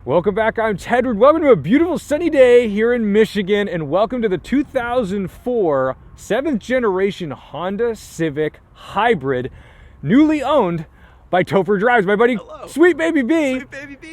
Welcome back, I'm Tedward. Welcome to a beautiful sunny day here in Michigan, and welcome to the 2004 7th generation Honda Civic Hybrid, newly owned by Topher Drives. My buddy, Hello. Sweet Baby B,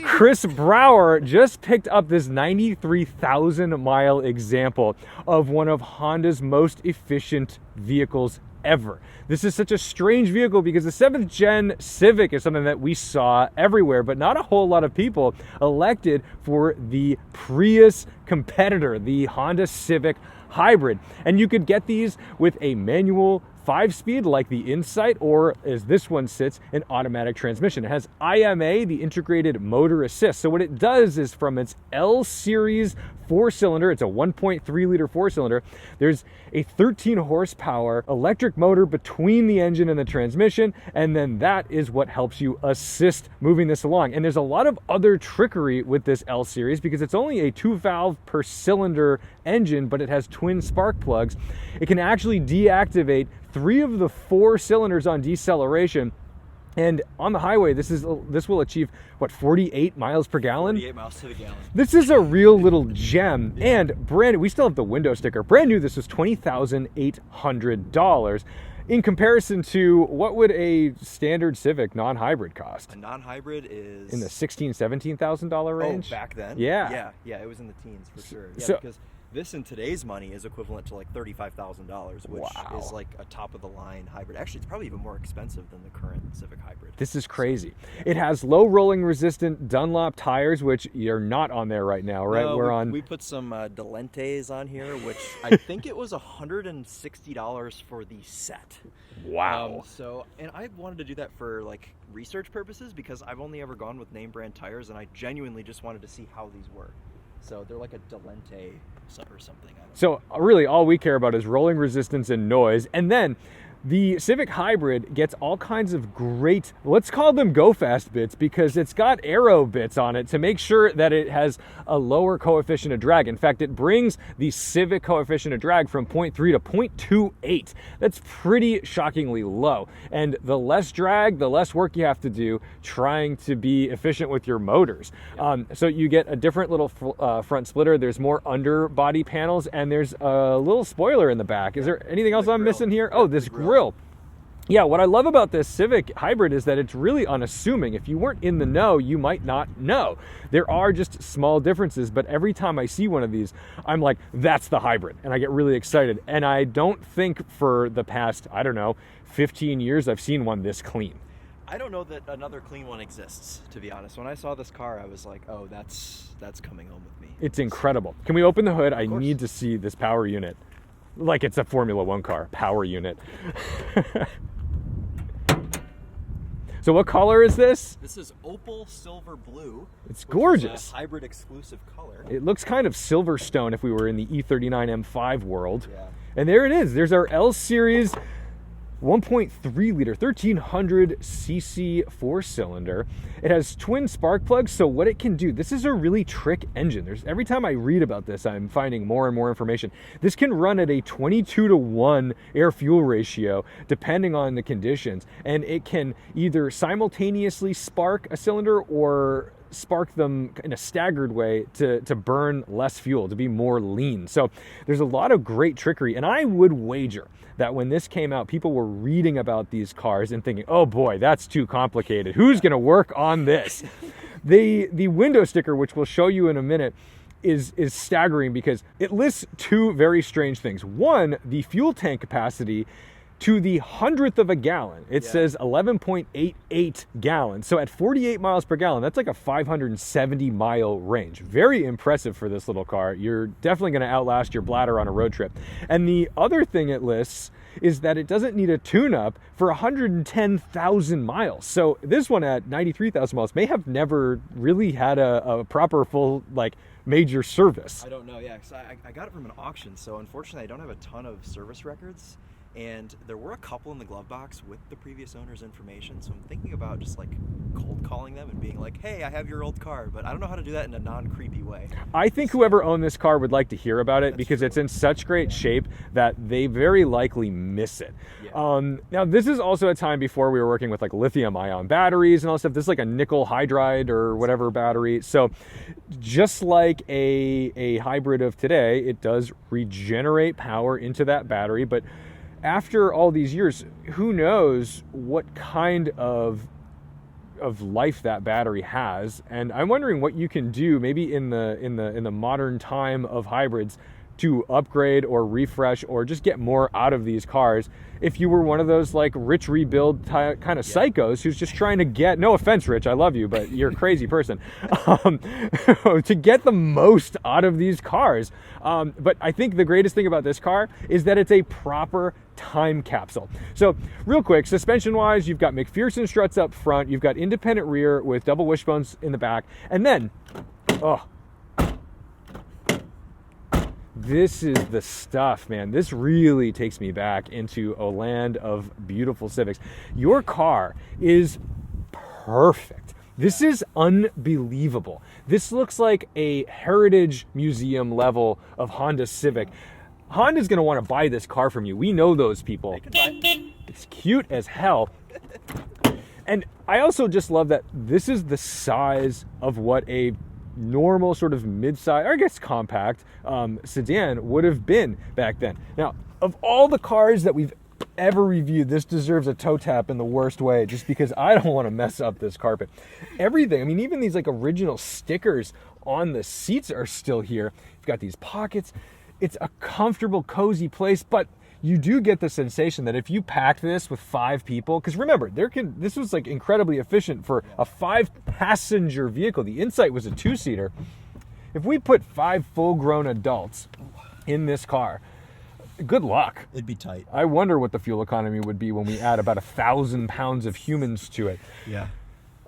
Chris Brower, just picked up this 93,000 mile example of one of Honda's most efficient vehicles ever. This is such a strange vehicle because the 7th gen Civic is something that we saw everywhere, but not a whole lot of people elected for the Prius competitor, the Honda Civic Hybrid. And you could get these with a manual 5-speed like the Insight, or as this one sits, an automatic transmission. It has IMA, the integrated motor assist. So what it does is, from its L series 4-cylinder, it's a 1.3 liter 4-cylinder, there's a 13 horsepower electric motor between the engine and the transmission, and then that is what helps you assist moving this along. And there's a lot of other trickery with this L series because it's only a 2-valve per cylinder engine, but it has twin spark plugs. It can actually deactivate 3 of the 4 cylinders on deceleration. And on the highway, this will achieve, what, 48 miles per gallon? 48 miles to the gallon. This is a real little gem. Yeah. And brand new, we still have the window sticker. Brand new, this was $20,800. In comparison to, what would a standard Civic non-hybrid cost? A non-hybrid is in the $16,000, $17,000 range? Oh, back then? Yeah. Yeah, it was in the teens for sure. Yeah, so, because this in today's money is equivalent to like $35,000, which is like a top-of-the-line hybrid. Actually, it's probably even more expensive than the current Civic Hybrid. This is crazy. It has low rolling resistant Dunlop tires, which you're not on there right now, right? No, we put some Delentes on here, which I think it was $160 for the set. Wow. And I wanted to do that for like research purposes because I've only ever gone with name brand tires, and I genuinely just wanted to see how these were. So they're like a Delente or something. So really all we care about is rolling resistance and noise. And then the Civic Hybrid gets all kinds of great, let's call them go fast bits, because it's got aero bits on it to make sure that it has a lower coefficient of drag. In fact, it brings the Civic coefficient of drag from 0.3 to 0.28. That's pretty shockingly low. And the less drag, the less work you have to do trying to be efficient with your motors. So you get a different little front splitter. There's more underbody panels, and there's a little spoiler in the back. Is there anything else I'm missing here? Oh, this grill. Yeah, what I love about this Civic Hybrid is that it's really unassuming. If you weren't in the know, you might not know. There are just small differences, but every time I see one of these, I'm like, that's the Hybrid, and I get really excited. And I don't think for the past, 15 years, I've seen one this clean. I don't know that another clean one exists, to be honest. When I saw this car, I was like, oh, that's coming home with me. It's incredible. Can we open the hood? I need to see this power unit. Like it's a Formula One car, power unit. So what color is this? This is opal silver blue. It's gorgeous. A hybrid exclusive color. It looks kind of Silverstone if we were in the E39 M5 world. Yeah. And there it is. There's our L Series 1.3 liter 1300 cc 4-cylinder. It has twin spark plugs, so what it can do, this is a really trick engine. Every time I read about this, I'm finding more and more information. This can run at a 22-to-1 air-fuel ratio depending on the conditions, and it can either simultaneously spark a cylinder or spark them in a staggered way to burn less fuel, to be more lean. So there's a lot of great trickery, and I would wager that when this came out, people were reading about these cars and thinking, oh boy, that's too complicated. Who's going to work on this? The window sticker, which we'll show you in a minute, is staggering because it lists 2 very strange things. One, the fuel tank capacity to the 100th of a gallon. It says 11.88 gallons. So at 48 miles per gallon, that's like a 570 mile range. Very impressive for this little car. You're definitely going to outlast your bladder on a road trip. And the other thing it lists is that it doesn't need a tune-up for 110,000 miles. So this one at 93,000 miles may have never really had a proper full major service. I don't know, yeah, because I got it from an auction, so unfortunately I don't have a ton of service records. And there were a couple in the glove box with the previous owner's information, so I'm thinking about just like cold calling them and being like, hey, I have your old car, but I don't know how to do that in a non-creepy way. I think whoever owned this car would like to hear about it because it's in such great shape that they very likely miss it. Yeah. Now, this is also a time before we were working with like lithium-ion batteries and all stuff. This is like a nickel hydride or whatever battery. So just like a hybrid of today, it does regenerate power into that battery, but after all these years, who knows what kind of life that battery has. And I'm wondering what you can do maybe in the modern time of hybrids to upgrade or refresh or just get more out of these cars if you were one of those like rich rebuild kind of psychos who's just trying to get, no offense Rich, I love you, but you're a crazy person, to get the most out of these cars. But I think the greatest thing about this car is that it's a proper time capsule. So real quick, suspension wise, you've got McPherson struts up front, you've got independent rear with double wishbones in the back, and then this is the stuff, man. This really takes me back into a land of beautiful Civics. Your car is perfect. This is unbelievable. This looks like a heritage museum level of Honda Civic. Honda's going to want to buy this car from you. We know those people. They can buy. It's cute as hell. And I also just love that this is the size of what a normal sort of mid-size, or I guess compact sedan would have been back then. Now, of all the cars that we've ever reviewed, this deserves a toe tap in the worst way, just because I don't want to mess up this carpet. Everything, I mean, even these like original stickers on the seats are still here. You've got these pockets. It's a comfortable, cozy place, but you do get the sensation that if you packed this with 5 people, because remember, this was like incredibly efficient for a 5-passenger vehicle. The Insight was a 2-seater. If we put 5 full-grown adults in this car, good luck. It'd be tight. I wonder what the fuel economy would be when we add about 1,000 pounds of humans to it. Yeah.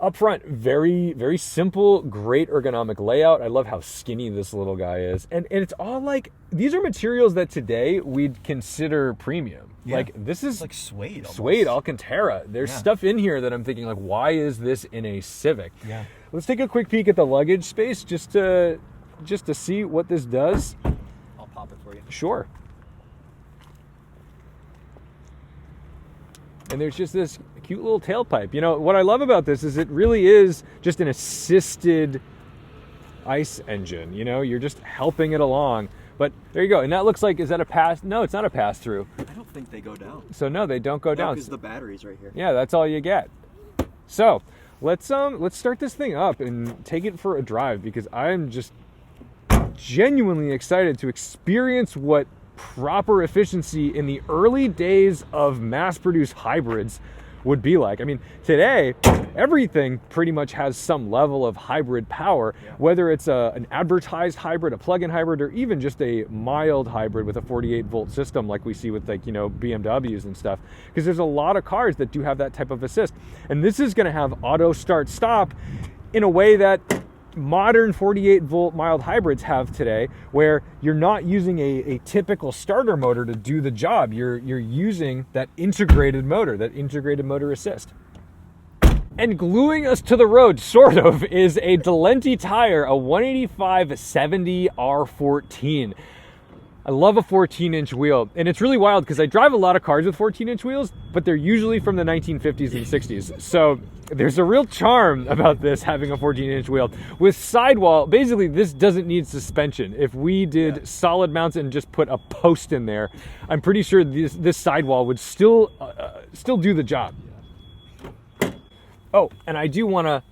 Up front, very, very simple, great ergonomic layout. I love how skinny this little guy is. And it's all like, these are materials that today we'd consider premium. Yeah. Like, this is like suede. Almost. Suede, Alcantara. There's stuff in here that I'm thinking, like, why is this in a Civic? Yeah. Let's take a quick peek at the luggage space just to see what this does. I'll pop it for you. Sure. And there's just this cute little tailpipe. You know, what I love about this is it really is just an assisted ICE engine. You know, you're just helping it along. But there you go. And that looks like, is that a pass? No, it's not a pass-through. I don't think they go down. So no, they don't go down. Because the battery's right here. Yeah, that's all you get. So let's start this thing up and take it for a drive, because I'm just genuinely excited to experience what proper efficiency in the early days of mass-produced hybrids would be like. I mean, today, everything pretty much has some level of hybrid power, whether it's an advertised hybrid, a plug-in hybrid, or even just a mild hybrid with a 48-volt system like we see with, like, you know, BMWs and stuff. Because there's a lot of cars that do have that type of assist. And this is going to have auto start-stop in a way that modern 48-volt mild hybrids have today, where you're not using a typical starter motor to do the job. You're using that integrated motor assist. And gluing us to the road, sort of, is a Delenti tire, a 185/70 R14. I love a 14-inch wheel, and it's really wild because I drive a lot of cars with 14-inch wheels, but they're usually from the 1950s and 60s. So there's a real charm about this having a 14-inch wheel. With sidewall, basically this doesn't need suspension. If we did solid mounts and just put a post in there, I'm pretty sure this sidewall would still do the job. Oh, and I do want to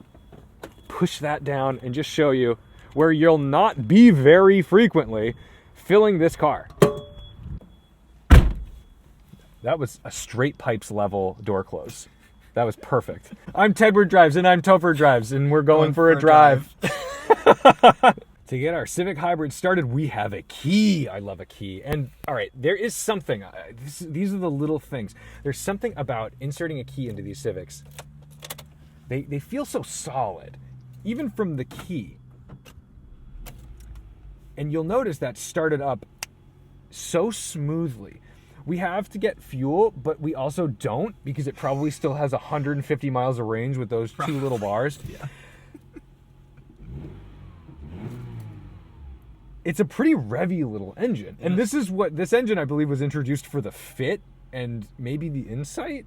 push that down and just show you where you'll not be very frequently filling this car. That was a straight pipes level door close. That was perfect. I'm Tedward Drives and I'm Topher Drives, and we're going for a drive. To get our Civic Hybrid started, we have a key. I love a key. And all right, there is something, these are the little things. There's something about inserting a key into these Civics. They feel so solid, even from the key. And you'll notice that started up so smoothly. We have to get fuel, but we also don't because it probably still has 150 miles of range with those two little bars. Yeah. It's a pretty revvy little engine. And this engine, I believe, was introduced for the Fit and maybe the Insight.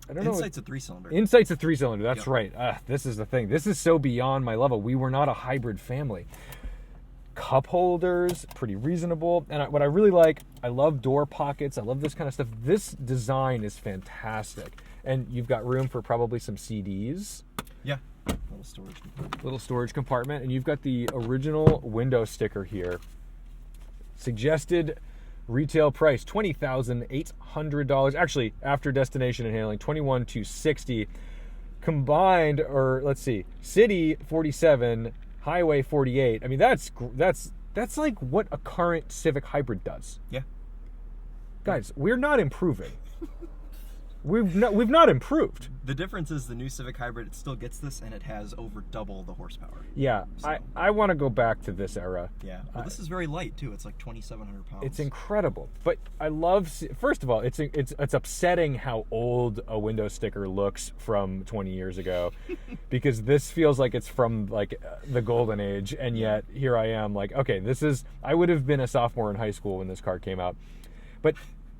I don't know. Insight's a 3-cylinder. Insight's a 3-cylinder. That's Yep. right. This is the thing. This is so beyond my level. We were not a hybrid family. Cup holders, pretty reasonable. And what I really like, I love door pockets. I love this kind of stuff. This design is fantastic. And you've got room for probably some CDs. Yeah. Little storage compartment. And you've got the original window sticker here. Suggested retail price $20,800. Actually, after destination and handling, $21,260. Combined, or let's see, city 47, highway 48. I mean, that's like what a current Civic Hybrid does. Yeah. Guys, we're not improving. We've not improved. The difference is the new Civic Hybrid, it still gets this, and it has over double the horsepower. Yeah, So- I want to go back to this era. Yeah. Well, this is very light too. It's like 2,700 pounds. It's incredible. But I love, first of all, it's upsetting how old a window sticker looks from 20 years ago, because this feels like it's from like the golden age, and yet here I am like, okay, I would have been a sophomore in high school when this car came out. But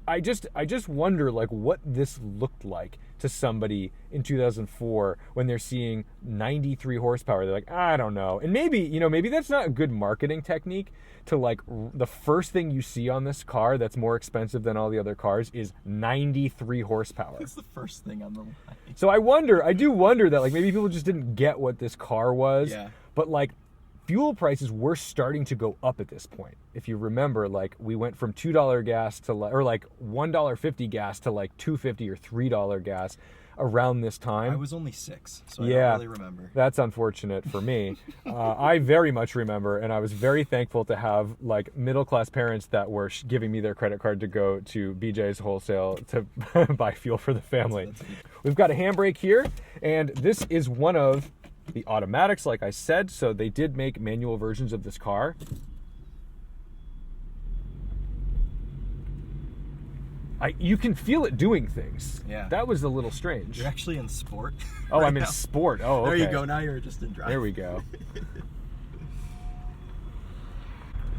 I just wonder like what this looked like to somebody in 2004 when they're seeing 93 horsepower. They're like, I don't know. And maybe that's not a good marketing technique to like the first thing you see on this car that's more expensive than all the other cars is 93 horsepower. It's the first thing on the line. So I do wonder that like maybe people just didn't get what this car was. Yeah. But like fuel prices were starting to go up at this point. If you remember, like we went from $2 gas to or like $1.50 gas to like $2.50 or $3 gas around this time. I was only 6, so Yeah. I don't really remember. That's unfortunate for me. I very much remember, and I was very thankful to have like middle-class parents that were giving me their credit card to go to BJ's Wholesale to buy fuel for the family. We've got a handbrake here, and this is one of the automatics, like I said, so they did make manual versions of this car. You can feel it doing things. Yeah. That was a little strange. You're actually in sport. Oh, right I'm in now. sport. Oh, okay. There you go. Now you're just in drive. There we go.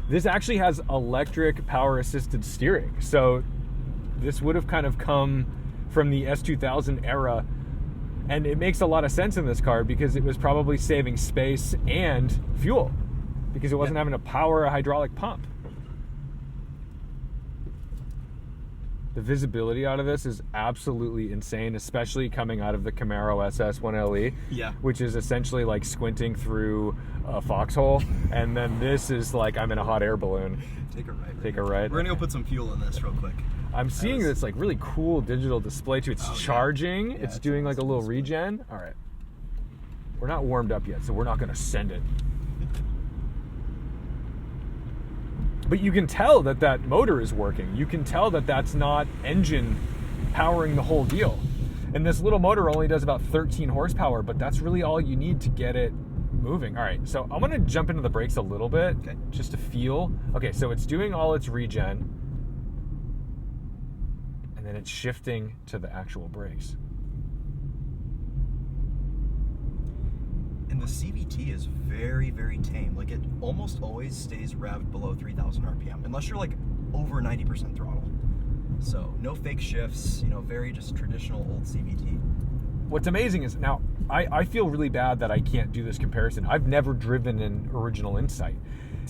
This actually has electric power-assisted steering. So this would have kind of come from the S2000 era. And it makes a lot of sense in this car because it was probably saving space and fuel because it wasn't having to power a hydraulic pump. The visibility out of this is absolutely insane, especially coming out of the Camaro SS 1LE, Yeah. which is essentially like squinting through a foxhole. And then this is like I'm in a hot air balloon. Take a ride. Take a ride. We're going to go put some fuel in this real quick. I'm seeing this like really cool digital display too. It's Oh, yeah. charging. Yeah, it's it's doing like a little awesome. regen. All right. We're not warmed up yet, so we're not going to send it. But you can tell that that motor is working. You can tell that that's not engine powering the whole deal. And this little motor only does about 13 horsepower, but that's really all you need to get it moving. All right, so I'm going to jump into the brakes a little bit, Okay. just to feel. Okay, so it's doing all its regen. And then it's shifting to the actual brakes. And the CVT is very, very tame. Like it almost always stays revved below 3,000 RPM, unless you're like over 90% throttle. So no fake shifts, very just traditional old CVT. What's amazing is now I feel really bad that I can't do this comparison. I've never driven an original Insight.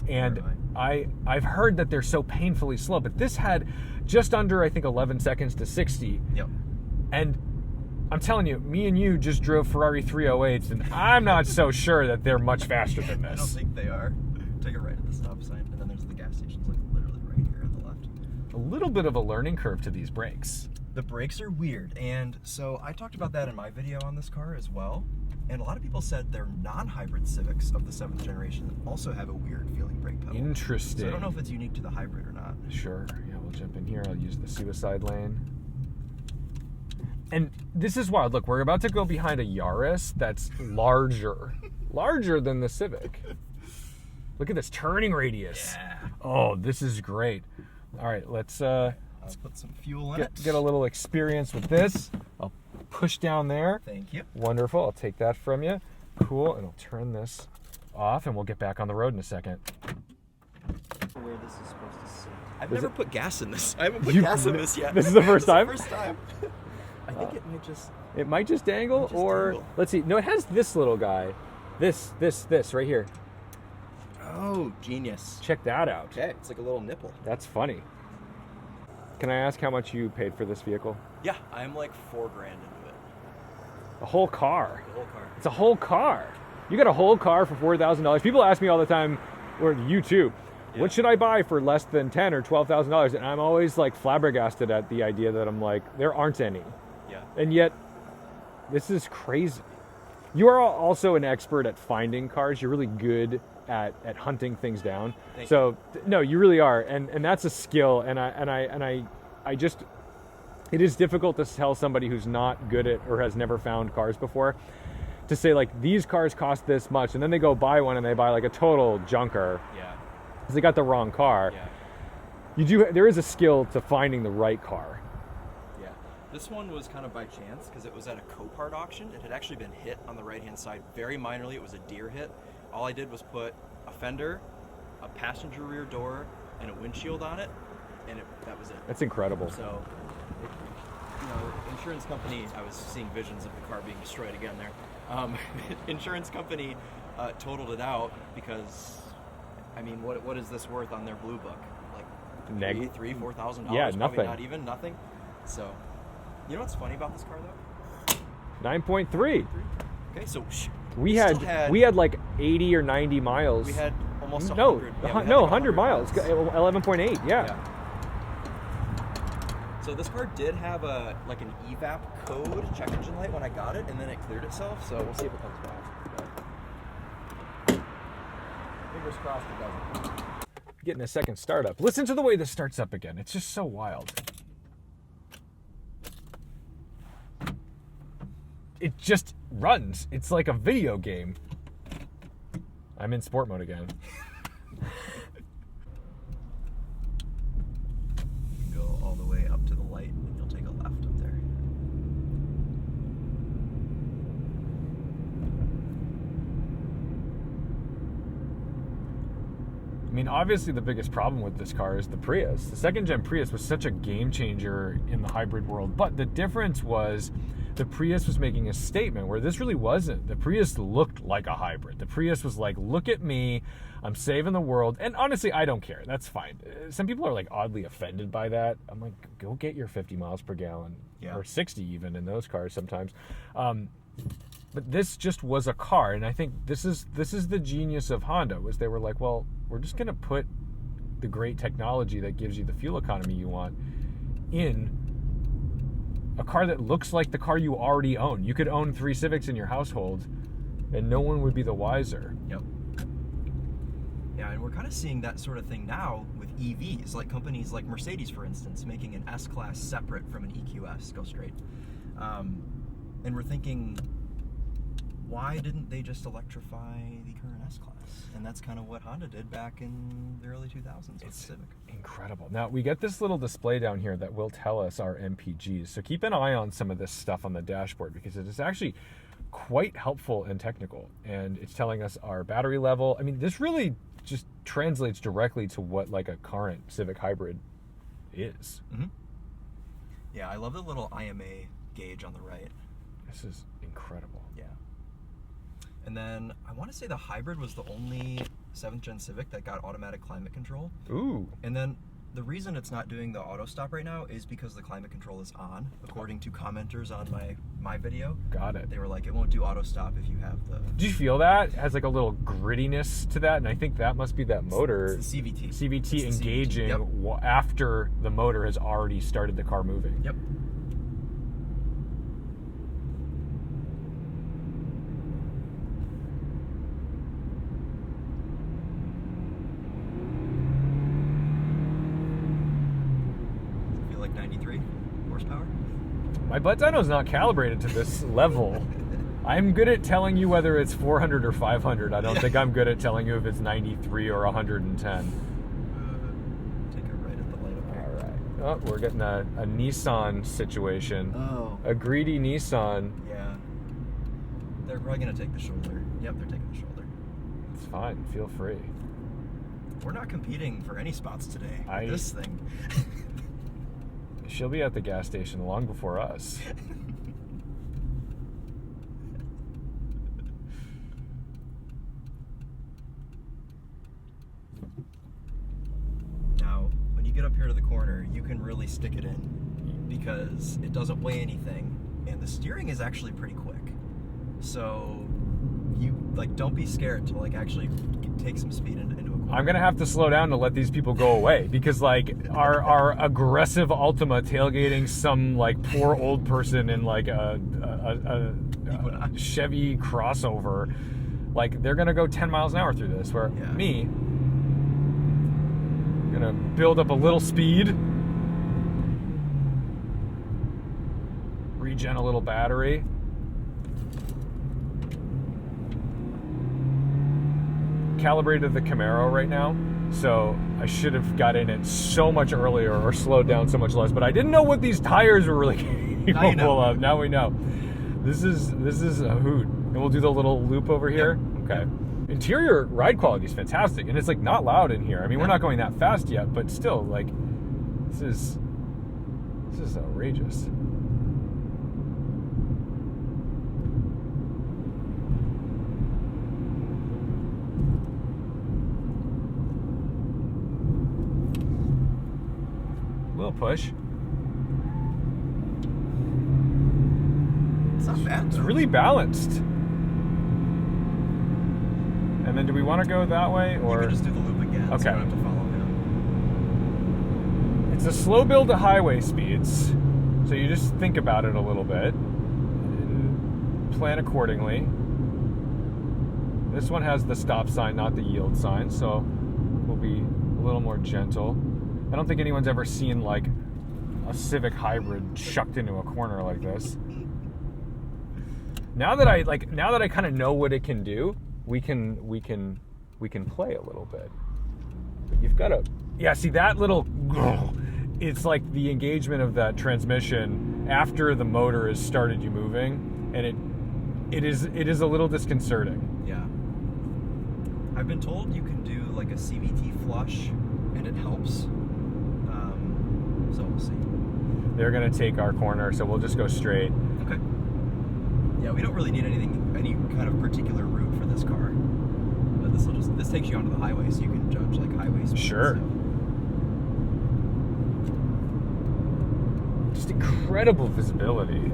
And I've heard that they're so painfully slow, but this had just under, I think, 11 seconds to 60. Yep. And I'm telling you, me and you just drove Ferrari 308s, and I'm not so sure that they're much faster than I don't this. think they are. Take a right at the stop sign, and then there's the gas stations, like literally right here on the left. A little bit of a learning curve to these brakes. The brakes are weird, and so I talked about that in my video on this car as well. And a lot of people said their non-hybrid Civics of the 7th generation also have a weird feeling brake pedal. Interesting. So I don't know if it's unique to the hybrid or not. Sure. Yeah, we'll jump in here. I'll use the suicide lane. And this is wild. Look, we're about to go behind a Yaris that's larger than the Civic. Look at this turning radius. Yeah. Oh, this is great. All right, let's Let's put some fuel in it. Get a little experience with this. I'll push down there. Thank you. Wonderful. I'll take that from you. Cool. And I'll turn this off, and we'll get back on the road in a second. Where this is supposed to sit. I've never put gas in this. I haven't put gas in this yet. This is the first time? This is the first time. I think it might just... It might just dangle, dangle. Let's see. No, it has this little guy. This right here. Oh, genius. Check that out. Okay, it's like a little nipple. That's funny. Can I ask how much you paid for this vehicle? Yeah, I'm like $4,000 into it. A whole car. The whole car. It's a whole car. You got a whole car for $4,000. People ask me all the time, or you too, what should I buy for less than $10,000 or $12,000? And I'm always like flabbergasted at the idea that I'm like, there aren't any. Yeah. And yet, this is crazy. You are also an expert at finding cars. You're really good at hunting things down. No, you really are, and that's a skill. And I just, it is difficult to tell somebody who's not good at or has never found cars before, to say like these cars cost this much, and then they go buy one and they buy like a total junker. Yeah. Because they got the wrong car. Yeah. There is a skill to finding the right car. Yeah. This one was kind of by chance because it was at a Copart auction. It had actually been hit on the right-hand side very minorly. It was a deer hit. All I did was put a fender, a passenger rear door, and a windshield on it, and that was it. That's incredible. So, insurance company, I was seeing visions of the car being destroyed again there. Insurance company totaled it out because, I mean, what is this worth on their blue book? Like $3,000-$4,000? Yeah, nothing. Probably not even, nothing. So, you know what's funny about this car though? 9.3. Okay, so we had like 80 or 90 miles. We had almost 100. No, 100 miles. 11.8. Yeah. So this car did have an evap code check engine light when I got it, and then it cleared itself. So we'll see if it comes back. Fingers crossed it doesn't. Getting a second startup. Listen to the way this starts up again. It's just so wild. It just runs. It's like a video game. I'm in sport mode again. You can go all the way up to the light and you'll take a left up there. I mean, obviously the biggest problem with this car is the Prius. The second gen Prius was such a game changer in the hybrid world, but the difference was the Prius was making a statement where this really wasn't. The Prius looked like a hybrid. The Prius was like, look at me, I'm saving the world. And honestly, I don't care. That's fine. Some people are like oddly offended by that. I'm like, go get your 50 miles per gallon, or 60 even in those cars sometimes. But this just was a car, and I think this is the genius of Honda, was they were like, well, we're just gonna put the great technology that gives you the fuel economy you want in a car that looks like the car you already own. You could own 3 Civics in your household, and no one would be the wiser. Yep. Yeah, and we're kind of seeing that sort of thing now with EVs, like companies like Mercedes, for instance, making an S-Class separate from an EQS, go straight. And we're thinking, why didn't they just electrify the current S-Class? And that's kind of what Honda did back in the early 2000s with the Civic. Incredible. Now, we get this little display down here that will tell us our MPGs. So keep an eye on some of this stuff on the dashboard, because it is actually quite helpful and technical. And it's telling us our battery level. I mean, this really just translates directly to what like a current Civic Hybrid is. Mm-hmm. Yeah, I love the little IMA gauge on the right. This is incredible. Yeah. And then I want to say the Hybrid was the only 7th gen Civic that got automatic climate control. Ooh. And then the reason it's not doing the auto stop right now is because the climate control is on, according to commenters on my video. Got it. They were like, it won't do auto stop if you have the... Did you feel that? It has like a little grittiness to that, and I think that must be that motor. It's the CVT. CVT it's engaging CVT. Yep. After the motor has already started the car moving. Yep. Like 93 horsepower? My butt dyno's not calibrated to this level. I'm good at telling you whether it's 400 or 500. I don't think I'm good at telling you if it's 93 or 110. Take a right at the light up here. All right. Oh, we're getting a Nissan situation. Oh. A greedy Nissan. Yeah. They're probably going to take the shoulder. Yep, they're taking the shoulder. It's fine. Feel free. We're not competing for any spots today. This thing. She'll be at the gas station long before us. Now, when you get up here to the corner, you can really stick it in because it doesn't weigh anything, and the steering is actually pretty quick. So you don't be scared to actually take some speed into a corner. I'm gonna have to slow down to let these people go away because our aggressive Altima tailgating some poor old person in a Chevy crossover, they're gonna go 10 miles an hour through this. Where me, I'm gonna build up a little speed, regen a little battery. Calibrated the Camaro right now, so I should have got in it so much earlier or slowed down so much less, but I didn't know what these tires were really capable of. Now we know. This is a hoot. And we'll do the little loop over here. Yep. Okay. Interior ride quality is fantastic, and it's not loud in here. I mean, we're not going that fast yet, but still, this is outrageous. Little push. It's not bad. It's really balanced. And then do we want to go that way, or you can just do the loop again? Okay. So you don't have to follow him. It's a slow build to highway speeds, so you just think about it a little bit and plan accordingly. This one has the stop sign, not the yield sign, so we'll be a little more gentle. I don't think anyone's ever seen a Civic Hybrid shucked into a corner like this. Now that I kind of know what it can do, we can play a little bit. But you've got to see that little. It's like the engagement of that transmission after the motor has started you moving, and it is a little disconcerting. Yeah. I've been told you can do a CVT flush, and it helps. So we'll see. They're going to take our corner, so we'll just go straight. Okay. Yeah, we don't really need any kind of particular route for this car. But this takes you onto the highway, so you can judge highway speed. Sure. Just incredible visibility.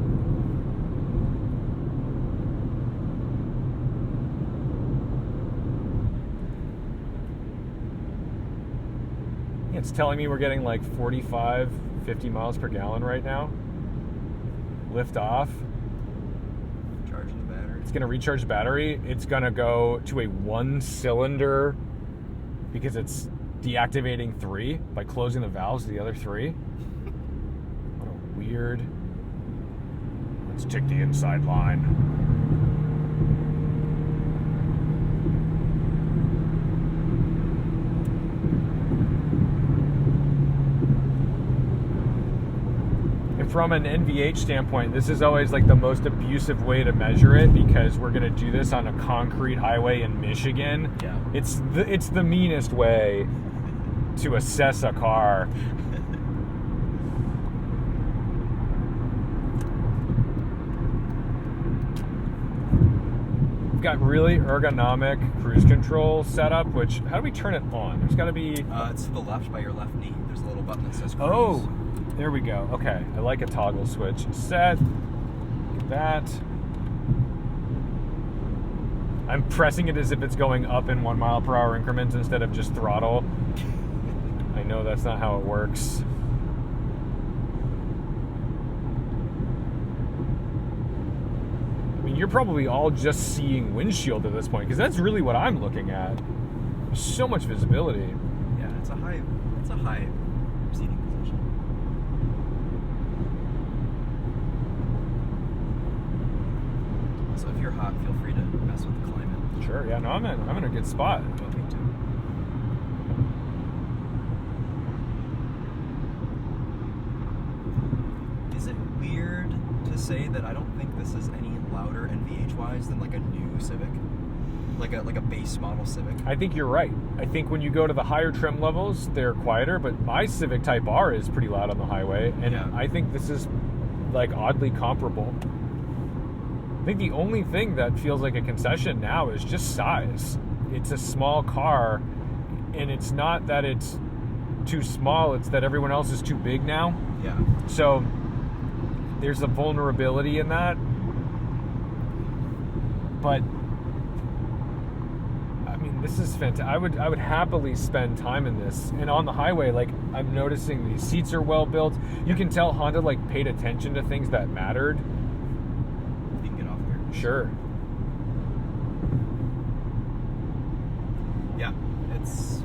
It's telling me we're getting 45, 50 miles per gallon right now. Lift off. Charging the battery. It's going to recharge the battery. It's going to go to a 1-cylinder because it's deactivating 3 by closing the valves to the other 3. What a weird. Let's take the inside line. From an NVH standpoint, this is always the most abusive way to measure it because we're going to do this on a concrete highway in Michigan. Yeah. It's the meanest way to assess a car. We've got really ergonomic cruise control setup, which, how do we turn it on? There's got to be... It's to the left by your left knee. There's a little button that says cruise. Oh! There we go. Okay, I like a toggle switch. Set. Get that. I'm pressing it as if it's going up in 1 mile per hour increments instead of just throttle. I know that's not how it works. I mean, you're probably all just seeing windshield at this point because that's really what I'm looking at. There's so much visibility. Yeah, it's a high seating position. So if you're hot, feel free to mess with the climate. Sure, yeah, no, I'm in a good spot. Oh, me too. say that I don't think this is any louder NVH-wise than like a new Civic, like a base model Civic. I think you're right. I think when you go to the higher trim levels, they're quieter, but my Civic Type R is pretty loud on the highway, and Yeah. I think this is like oddly comparable. I think the only thing that feels like a concession now is just size. It's a small car, and it's not that it's too small, it's that everyone else is too big now. Yeah. So there's a vulnerability in that. But I mean, this is fantastic. I would happily spend time in this. And on the highway, like, I'm noticing these seats are well built. You can tell Honda like paid attention to things that mattered. You can get off here. Sure. Yeah, it's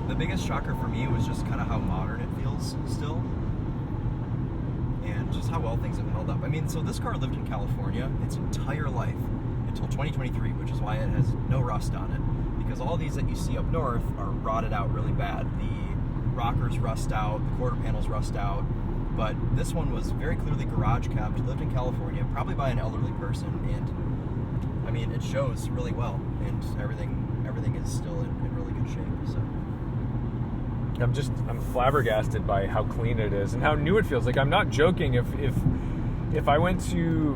the biggest shocker for me was just kind of how modern it feels still, and just how well things have held up. I mean, so this car lived in California its entire life until 2023, which is why it has no rust on it, because all these that you see up north are rotted out really bad. The rockers rust out, the quarter panels rust out, but this one was very clearly garage kept, lived in California, probably by an elderly person, and I mean, it shows really well, and everything is still in really good shape. So I'm flabbergasted by how clean it is and how new it feels. Like, I'm not joking. If I went to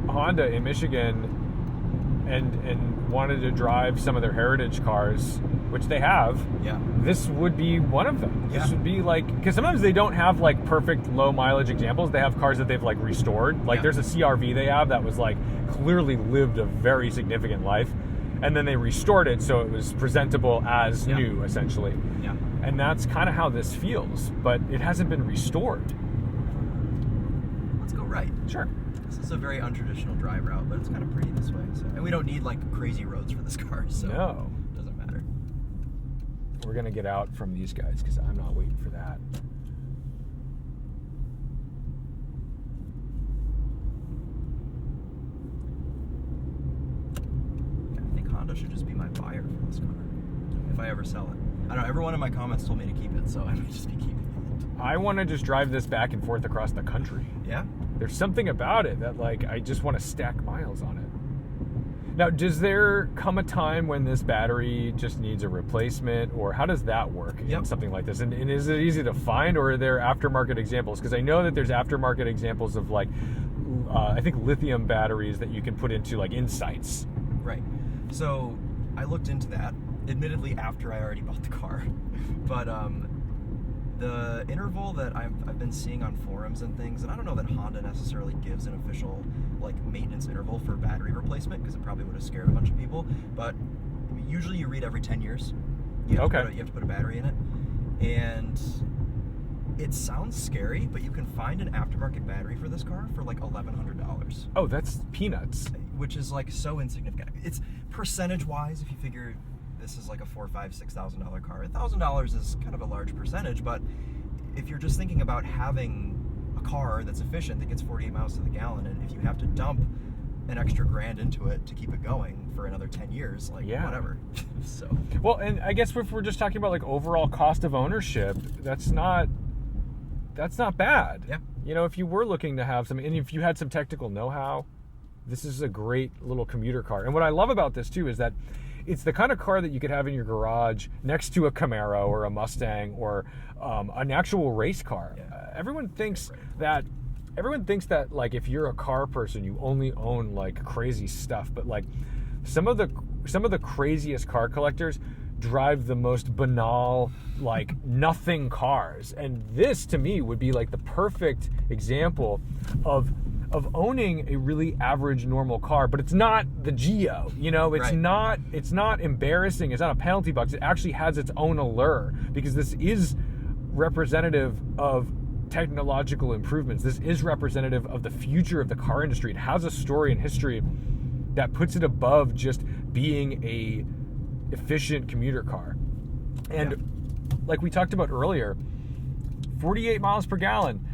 Honda in Michigan and wanted to drive some of their heritage cars, which they have, yeah, this would be one of them. Yeah. This would be like, because sometimes they don't have like perfect low mileage examples. They have cars that they've like restored. Like, Yeah. there's a CRV they have that was like clearly lived a very significant life, and then they restored it so it was presentable as Yeah. new, essentially. yeah. And that's kind of how this feels, but it hasn't been restored. Let's go right. Sure. This is a very untraditional drive route, but it's kind of pretty this way. So, and we don't need like crazy roads for this car, so No. it doesn't matter. We're going to get out from these guys because I'm not waiting for that. I think Honda should just be my buyer for this car if I ever sell it. I don't know. Everyone in my comments told me to keep it, so I may just be keeping it. I want to just drive this back and forth across the country. Yeah. There's something about it that, like, I just want to stack miles on it. Now, does there come a time when this battery just needs a replacement, or how does that work in Yep. something like this? And is it easy to find, or are there aftermarket examples? Because I know that there's aftermarket examples of, like, I think lithium batteries that you can put into, like, Insights. Right. So I looked into that, admittedly after I already bought the car, but the interval that I've been seeing on forums and things, and I don't know that Honda necessarily gives an official like maintenance interval for battery replacement, because it probably would have scared a bunch of people, but usually you read every 10 years. You have to put a battery in it, and it sounds scary, but you can find an aftermarket battery for this car for like $1,100. Oh, that's peanuts. Which is like so insignificant. It's percentage-wise, if you figure this is like a $4,000, $5,000, $6,000 car, $1,000 is kind of a large percentage. But if you're just thinking about having a car that's efficient, that gets 48 miles to the gallon, and if you have to dump an extra $1,000 into it to keep it going for another 10 years, like whatever. So Well, and I guess if we're just talking about like overall cost of ownership, that's not bad. Yeah. You know, if you were looking to have some, and if you had some technical know-how, this is a great little commuter car. And what I love about this too is that it's the kind of car that you could have in your garage next to a Camaro or a Mustang or an actual race car. Yeah. Everyone thinks that like if you're a car person, you only own like crazy stuff. But like some of the craziest car collectors drive the most banal, like nothing cars. And this to me would be like the perfect example of owning a really average normal car, but it's not the Geo, you know, it's Right. not embarrassing, it's not a penalty box, it actually has its own allure, because this is representative of technological improvements. This is representative of the future of the car industry. It has a story and history that puts it above just being a efficient commuter car. And like we talked about earlier, 48 miles per gallon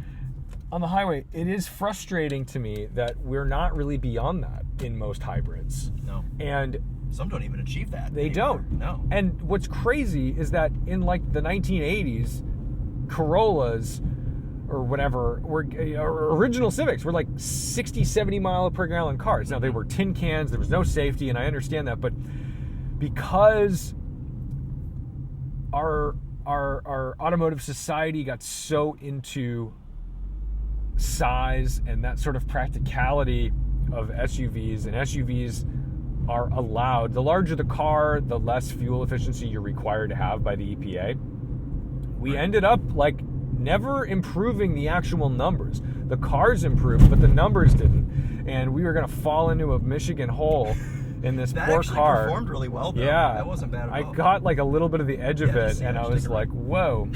on the highway, it is frustrating to me that we're not really beyond that in most hybrids. no, And some don't even achieve that. they anymore. don't. No. And what's crazy is that in like the 1980s, Corollas or whatever, original Civics were like 60, 70 mile per gallon cars. Now, they were tin cans, there was no safety, and I understand that, but because our automotive society got so into size and that sort of practicality of SUVs, and SUVs are allowed, the larger the car, the less fuel efficiency you're required to have by the EPA. We ended up like never improving the actual numbers. The cars improved, but the numbers didn't. And we were going to fall into a Michigan hole in this that poor actually car. Performed really well, though. Yeah. That wasn't bad at all. I got like a little bit of the edge of it, and I was like, whoa.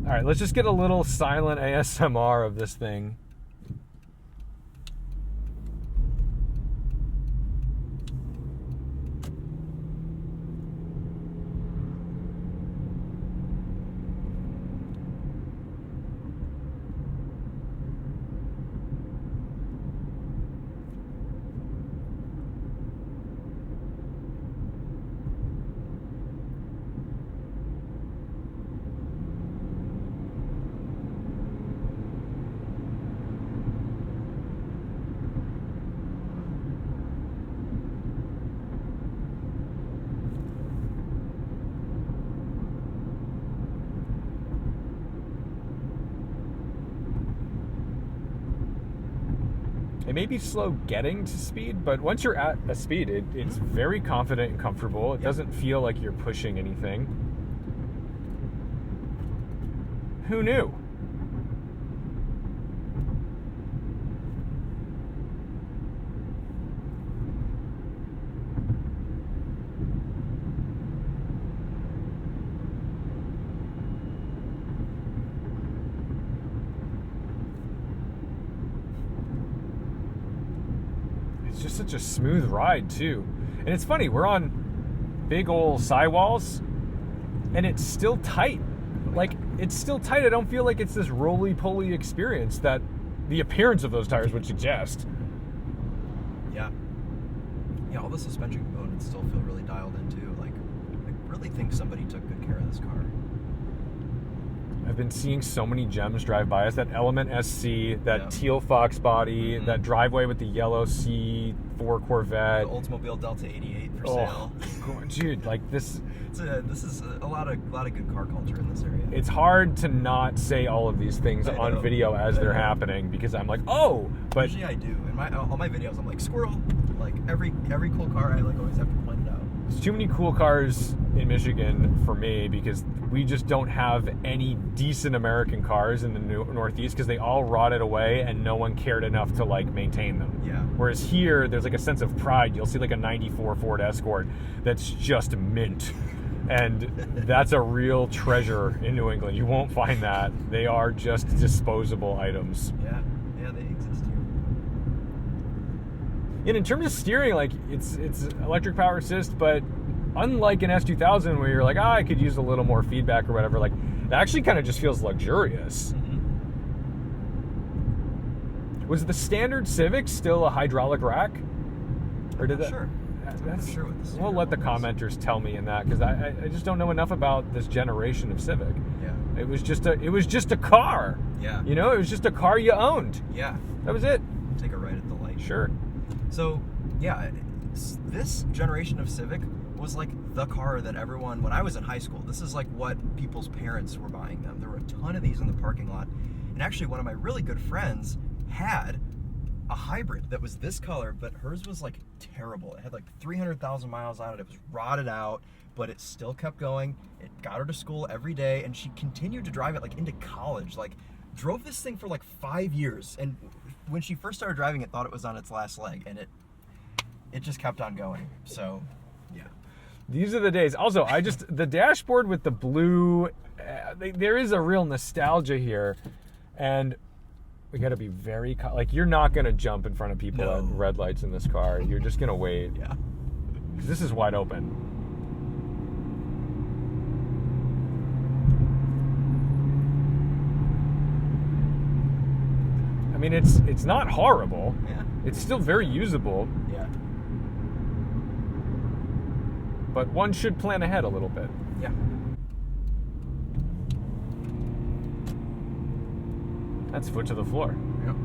All right, let's just get a little silent ASMR of this thing. It may be slow getting to speed, but once you're at a speed, it's very confident and comfortable. It doesn't feel like you're pushing anything. Who knew? It's just such a smooth ride too. And it's funny, we're on big old sidewalls and it's still tight. Like, it's still tight. I don't feel like it's this roly-poly experience that the appearance of those tires would suggest. Yeah. Yeah, all the suspension components still feel really dialed in too. Like, I really think somebody took good care of this car. I've been seeing so many gems drive by us. That Element SC, that teal Fox body, that driveway with the yellow C4 Corvette. The Oldsmobile Delta 88 for sale. Dude, like this. This is a lot of good car culture in this area. It's hard to not say all of these things on video as they're happening, because I'm like, oh, but usually I do. In all my videos, I'm like, squirrel. Like every cool car, I like always have to point it out. There's too many cool cars in Michigan for me, because we just don't have any decent American cars in the Northeast, because they all rotted away and no one cared enough to like maintain them. Yeah. Whereas here, there's like a sense of pride. You'll see like a 94 Ford Escort that's just mint. And that's a real treasure in New England. You won't find that. They are just disposable items. Yeah, they exist here. And in terms of steering, like it's electric power assist, but unlike an S2000 where you're like, I could use a little more feedback or whatever, like it actually kind of just feels luxurious. Mm-hmm. Was the standard Civic still a hydraulic rack? Or did that? Sure. That's sure what the we'll let the commenters tell me in that, because I just don't know enough about this generation of Civic. Yeah. It was just a car. Yeah. You know, it was just a car you owned. Yeah. That was it. Take a ride at the light. Sure. So, yeah, this generation of Civic was like the car that everyone, when I was in high school, this is like what people's parents were buying them. There were a ton of these in the parking lot. And actually, one of my really good friends had a hybrid that was this color, but hers was like terrible. It had like 300,000 miles on it. It was rotted out, but it still kept going. It got her to school every day, and she continued to drive it like into college. Like, drove this thing for like 5 years, and when she first started driving it, thought it was on its last leg, and it just kept on going. So, yeah. These are the days. Also, the dashboard with the blue, there is a real nostalgia here, and we got to be very, like, you're not going to jump in front of people at red lights in this car. You're just going to wait. Yeah. 'Cause this is wide open. I mean, it's not horrible. Yeah. It's still very usable. Yeah. But one should plan ahead a little bit. Yeah. That's foot to the floor. Yep.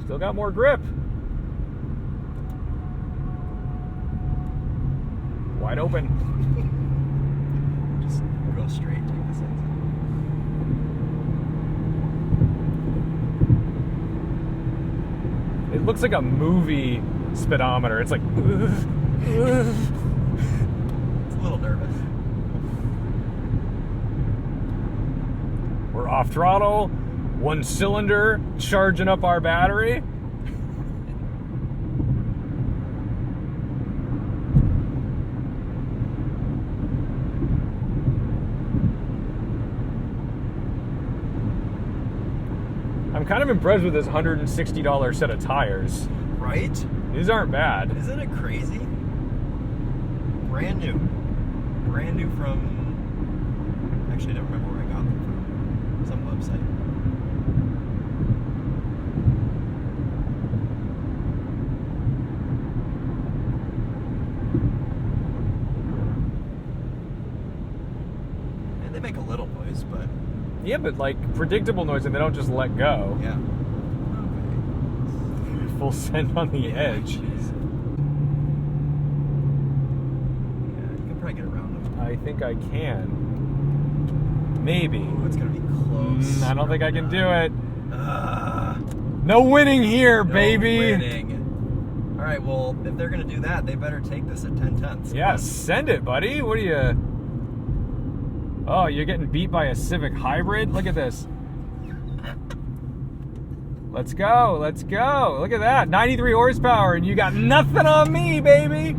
Still got more grip. Wide open. Just go straight, take this exit. It looks like a movie speedometer. It's like, It's a little nervous. we're off throttle, 1 cylinder, charging up our battery. I'm kind of impressed with this $160 set of tires. Right? These aren't bad. Isn't it crazy? Brand new. Brand new from... Actually, I don't remember where I got them from. Some website. And they make a little noise, but... Yeah, but like predictable noise, and they don't just let go. Yeah. Full send on the edge. Jeez. Yeah, you can probably get around them. I think I can. Maybe. Ooh, it's gonna be close. I don't think I can do it. Ugh. No winning here, No baby. winning. All right, well, if they're gonna do that, they better take this at 10/10. Yeah, send it, buddy. What are you? Oh, you're getting beat by a Civic Hybrid? Look at this. Let's go. Let's go. Look at that. 93 horsepower, and you got nothing on me, baby.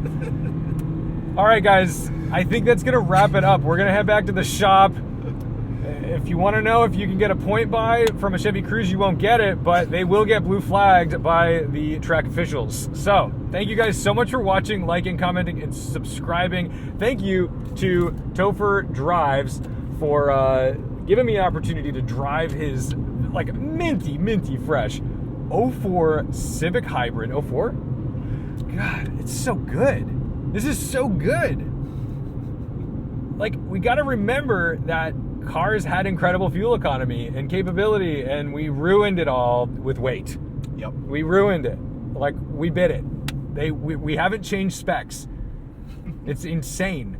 All right, guys. I think that's going to wrap it up. We're going to head back to the shop. If you want to know if you can get a point buy from a Chevy Cruze, you won't get it, but they will get blue flagged by the track officials. So, thank you guys so much for watching, liking, commenting, and subscribing. Thank you to Topher Drives for giving me an opportunity to drive his like minty fresh 04 Civic Hybrid. 04? God, it's so good. This is so good. Like, we got to remember that cars had incredible fuel economy and capability, and we ruined it all with weight. Yep. We ruined it. Like, we bit it. We haven't changed specs. It's insane.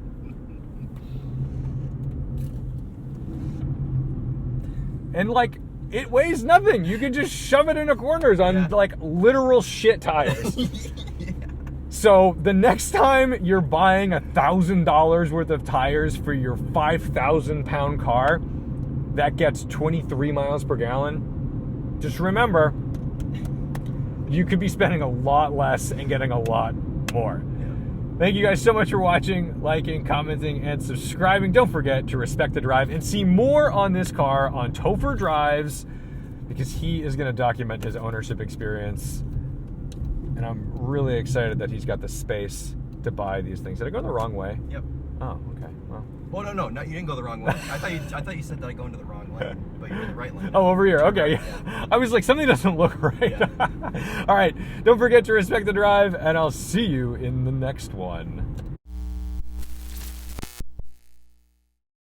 And like, it weighs nothing. You can just shove it into corners on like literal shit tires. Yeah. So the next time you're buying $1,000 worth of tires for your 5,000 pound car that gets 23 miles per gallon, just remember, you could be spending a lot less and getting a lot more. Thank you guys so much for watching, liking, commenting, and subscribing. Don't forget to respect the drive and see more on this car on Topher Drives, because he is going to document his ownership experience. And I'm really excited that he's got the space to buy these things. Did I go the wrong way? Yep. Oh, okay. Well. Oh no, you didn't go the wrong way. I thought you said that I go into the wrong lane, but you're in the right lane. Oh, over here. Okay. Yeah. I was like, something doesn't look right. Yeah. All right. Don't forget to respect the drive, and I'll see you in the next one.